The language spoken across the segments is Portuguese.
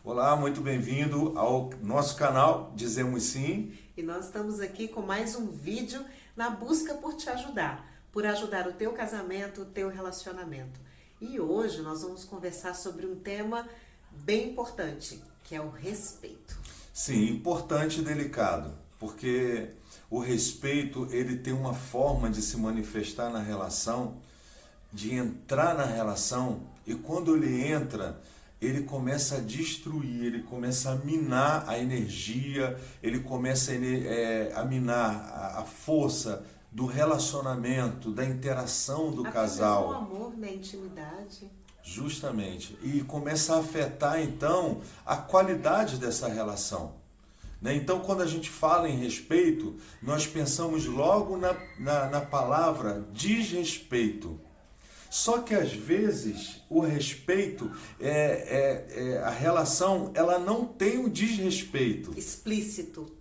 Olá, muito bem-vindo ao nosso canal Dizemos Sim. E nós estamos aqui com mais um vídeo na busca por te ajudar, por ajudar o teu casamento, o teu relacionamento. E hoje nós vamos conversar sobre um tema bem importante, que é o respeito. Sim, importante e delicado, porque o respeito ele tem uma forma de se manifestar na relação, de entrar na relação, e quando ele entra, ele começa a destruir, ele começa a minar a energia, ele começa a minar a força do relacionamento, da interação do casal. Até mesmo o amor na intimidade. Justamente. E começa a afetar, então, a qualidade dessa relação. Então, quando a gente fala em respeito, nós pensamos logo na palavra desrespeito. Só que às vezes o respeito, a relação, ela não tem o desrespeito. Explícito.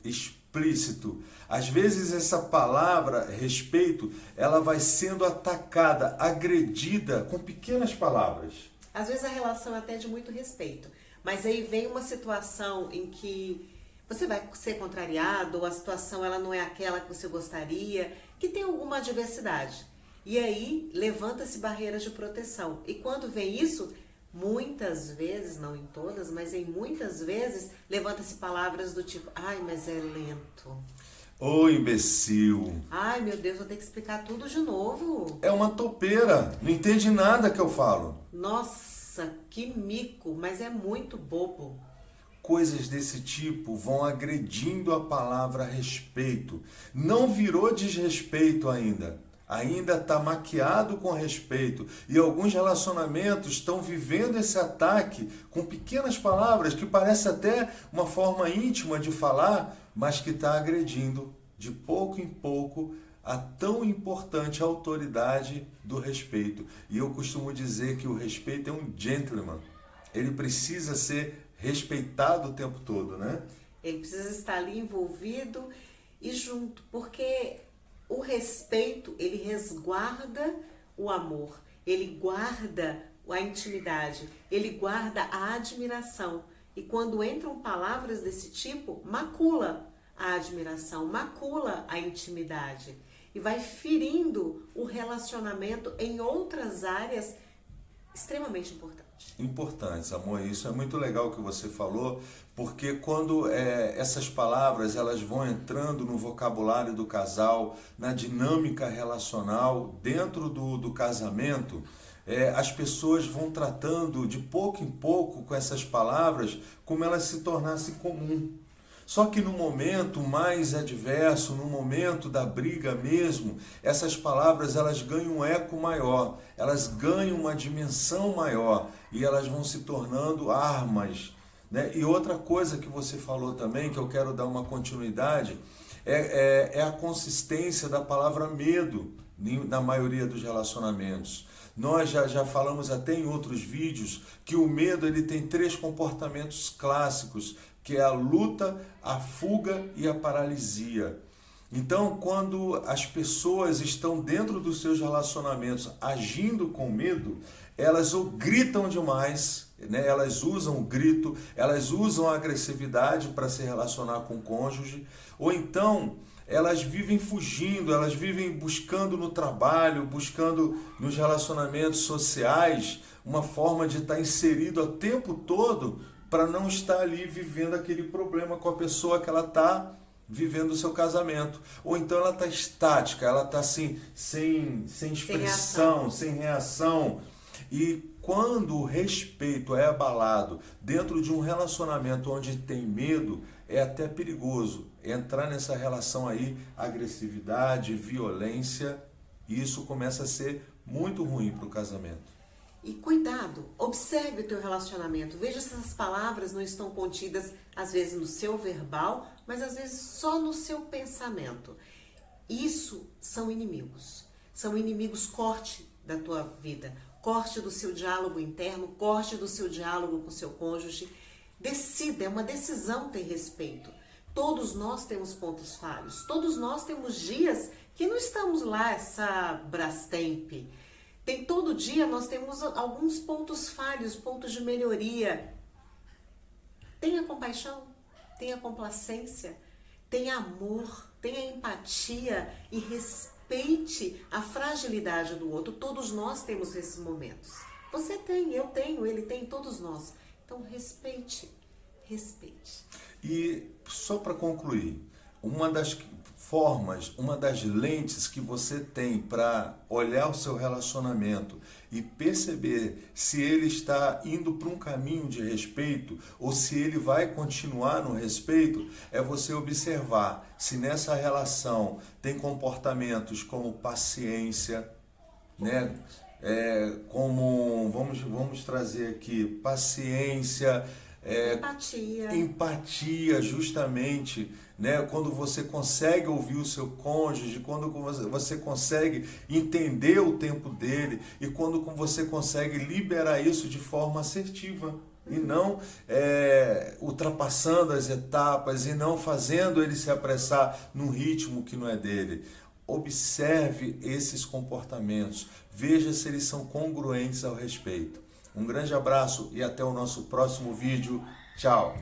Às vezes essa palavra respeito, ela vai sendo atacada, agredida com pequenas palavras. Às vezes a relação é até de muito respeito, mas aí vem uma situação em que você vai ser contrariado, ou a situação ela não é aquela que você gostaria, que tem alguma adversidade. E aí levanta-se barreiras de proteção. E quando vem isso, muitas vezes, não em todas, mas em muitas vezes, levanta-se palavras do tipo, ai, mas é lento. Ô, imbecil. Ai, meu Deus, vou ter que explicar tudo de novo. É uma topeira, não entende nada que eu falo. Nossa, que mico, mas é muito bobo. Coisas desse tipo vão agredindo a palavra respeito. Não virou desrespeito ainda. Ainda está maquiado com respeito. E alguns relacionamentos estão vivendo esse ataque com pequenas palavras que parece até uma forma íntima de falar, mas que está agredindo de pouco em pouco a tão importante autoridade do respeito. E eu costumo dizer que o respeito é um gentleman. Ele precisa ser respeitado o tempo todo, né? Ele precisa estar ali envolvido e junto, porque o respeito, ele resguarda o amor, ele guarda a intimidade, ele guarda a admiração. E quando entram palavras desse tipo, macula a admiração, macula a intimidade e vai ferindo o relacionamento em outras áreas extremamente importantes. Importantes, amor, isso é muito legal que você falou, porque quando essas palavras elas vão entrando no vocabulário do casal, na dinâmica relacional, dentro do casamento, as pessoas vão tratando de pouco em pouco com essas palavras como elas se tornassem comum. Só que no momento mais adverso, no momento da briga mesmo, essas palavras elas ganham um eco maior, elas ganham uma dimensão maior e elas vão se tornando armas, né? E outra coisa que você falou também, que eu quero dar uma continuidade, é a consistência da palavra medo na maioria dos relacionamentos. Nós já falamos até em outros vídeos que o medo ele tem 3 comportamentos clássicos, que é a luta, a fuga e a paralisia. Então, quando as pessoas estão dentro dos seus relacionamentos agindo com medo, elas ou gritam demais, né? Elas usam o grito, elas usam a agressividade para se relacionar com o cônjuge, ou então elas vivem fugindo, elas vivem buscando no trabalho, buscando nos relacionamentos sociais uma forma de estar inserido o tempo todo para não estar ali vivendo aquele problema com a pessoa que ela está vivendo o seu casamento. Ou então ela está estática, ela está assim, sem expressão, sem reação. E quando o respeito é abalado dentro de um relacionamento onde tem medo, é até perigoso entrar nessa relação aí, agressividade, violência, e isso começa a ser muito ruim para o casamento. E cuidado, observe o teu relacionamento, veja se essas palavras não estão contidas, às vezes no seu verbal, mas às vezes só no seu pensamento. Isso são inimigos corte da tua vida, corte do seu diálogo interno, corte do seu diálogo com o seu cônjuge. Decida, é uma decisão ter respeito. Todos nós temos pontos falhos, todos nós temos dias que não estamos lá, essa Brastemp. Todo dia nós temos alguns pontos falhos, pontos de melhoria. Tenha compaixão, tenha complacência, tenha amor, tenha empatia e respeite a fragilidade do outro. Todos nós temos esses momentos. Você tem, eu tenho, ele tem, todos nós. Então respeite, respeite. E só para concluir, uma das formas, uma das lentes que você tem para olhar o seu relacionamento e perceber se ele está indo para um caminho de respeito ou se ele vai continuar no respeito, é você observar se nessa relação tem comportamentos como paciência, né? Como vamos trazer aqui paciência, empatia, justamente, né? Quando você consegue ouvir o seu cônjuge, quando você consegue entender o tempo dele e quando você consegue liberar isso de forma assertiva e não ultrapassando as etapas e não fazendo ele se apressar num ritmo que não é dele. Observe esses comportamentos, veja se eles são congruentes ao respeito. Um grande abraço e até o nosso próximo vídeo. Tchau!